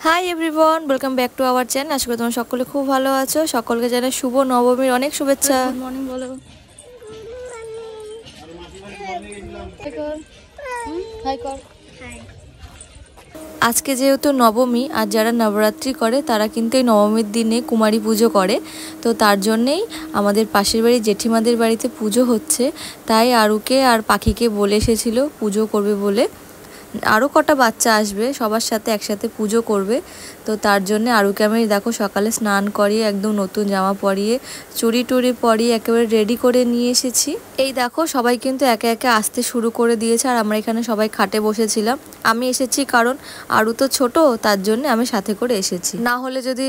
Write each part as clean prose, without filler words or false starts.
High everyone, welcome back to our channel. আশা করি তোমরা সকলে খুব ভালো আছো। সকলকে জানাই শুভ নবমীর অনেক শুভেচ্ছা। গুড মর্নিং বলো। আজকে যেহেতু নবমী, আর যারা নবরাত্রি করে তারা কিন্তু এই নবমীর দিনে কুমারী পুজো করে। তো তার জন্যেই আমাদের পাশের বাড়ি জেঠিমাদের বাড়িতে পুজো হচ্ছে, তাই আরুকে আর পাখিকে বলে এসেছিল পুজো করবে বলে। আরও কটা বাচ্চা আসবে, সবার সাথে একসাথে পুজো করবে। তো তার জন্য আরুকে আমি দেখো সকালে স্নান করিয়ে একদম নতুন জামা পরিয়ে চুড়ি টুড়ি পরিয়ে একেবারে রেডি করে নিয়ে এসেছি। এই দেখো সবাই কিন্তু একে একে আসতে শুরু করে দিয়েছে, আর আমরা এখানে সবাই খাটে বসেছিলাম। আমি এসেছি কারণ আরু তো ছোট, তার জন্য আমি সাথে করে এসেছি। না হলে যদি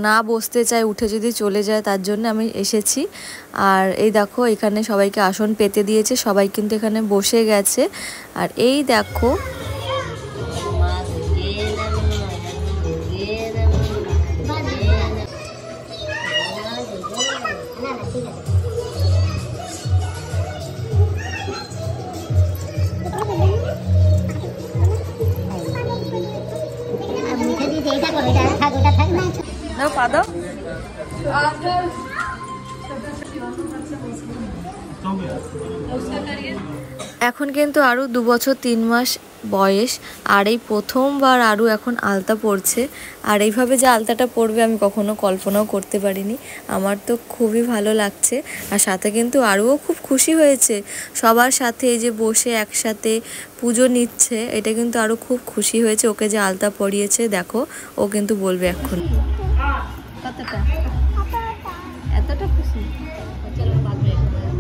না বসতে চায়, উঠে যদি চলে যায়, তার জন্য আমি এসেছি। আর এই দেখো এখানে সবাইকে আসন পেতে দিয়েছে, সবাই কিন্তু এখানে বসে গেছে। আর এই দেখো এখন কিন্তু আরও 2 বছর 3 মাস বয়স, আর এই প্রথমবার আরও এখন আলতা পরছে। আর এইভাবে যে আলতাটা পরবে আমি কখনো কল্পনাও করতে পারিনি। আমার তো খুবই ভালো লাগছে, আর সাথে কিন্তু আরও খুব খুশি হয়েছে। সবার সাথে এই যে বসে একসাথে পুজো নিচ্ছে, এটা কিন্তু আরও খুব খুশি হয়েছে। ওকে যে আলতা পরিয়েছে দেখো, ও কিন্তু বলবে এখন কতটা এতটা খুশি।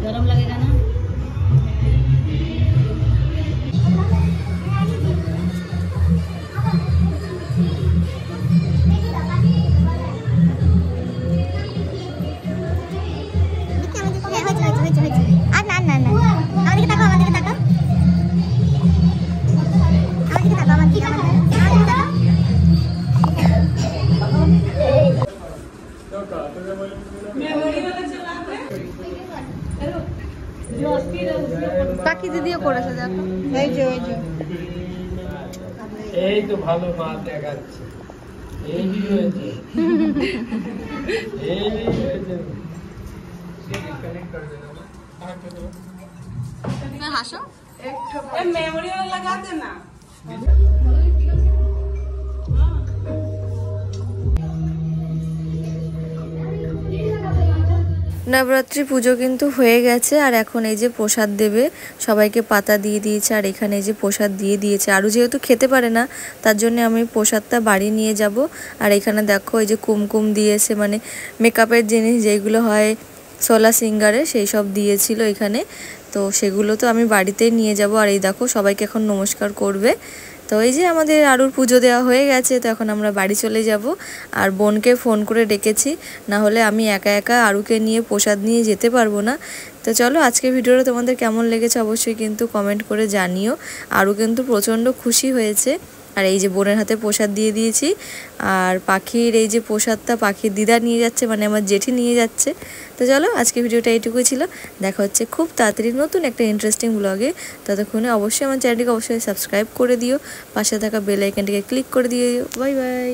গরম লাগে না? বাকি দিদিও করেছে দেখো, এই তো ভালো মাল দেখাচ্ছে। এই হয়েছে এই হয়েছে হাসো मेमोरी वाला लगा देना। নবরাত্রি পুজো কিন্তু হয়ে গেছে, আর এখন এই যে প্রসাদ দেবে, সবাইকে পাতা দিয়ে দিয়েছে। আর এখানে এই যে প্রসাদ দিয়ে দিয়েছে। আরও যেহেতু খেতে পারে না, তার জন্য আমি প্রসাদটা বাড়ি নিয়ে যাব। আর এখানে দেখো এই যে কুমকুম দিয়েছে, মানে মেকআপের জিনিস যেগুলো হয় সোলা সিঙ্গারে, সেই সব দিয়েছিল এখানে। তো সেগুলো তো আমি বাড়িতেই নিয়ে যাব। আর এই দেখো সবাইকে এখন নমস্কার করবে। তো এই যে আমাদের আরুর পুজো দেওয়া হয়ে গেছে, তো এখন আমরা বাড়ি চলে যাব। আর বোনকে ফোন করে ডেকেছি, না হলে আমি একা একা আরুকে নিয়ে প্রসাদ নিয়ে যেতে পারবো না। তো চলো, আজকে ভিডিওটা তোমাদের কেমন লেগেছে অবশ্যই কিন্তু কমেন্ট করে জানিও। আরু কিন্তু প্রচণ্ড খুশি হয়েছে। আর এই যে বোনের হাতে প্রসাদ দিয়ে দিয়েছি, আর পাখির এই যে প্রসাদটা পাখির দিদা নিয়ে যাচ্ছে, মানে আমার জেঠি নিয়ে যাচ্ছে। তো চলো, আজকে ভিডিওটা এইটুকুই ছিল। দেখা হচ্ছে খুব তাড়াতাড়ি নতুন একটা ইন্টারেস্টিং ব্লগে। ততক্ষণে অবশ্যই আমার চ্যানেলটিকে অবশ্যই সাবস্ক্রাইব করে দিও, পাশে থাকা বেল আইকনটিকে ক্লিক করে দিও। Bye bye.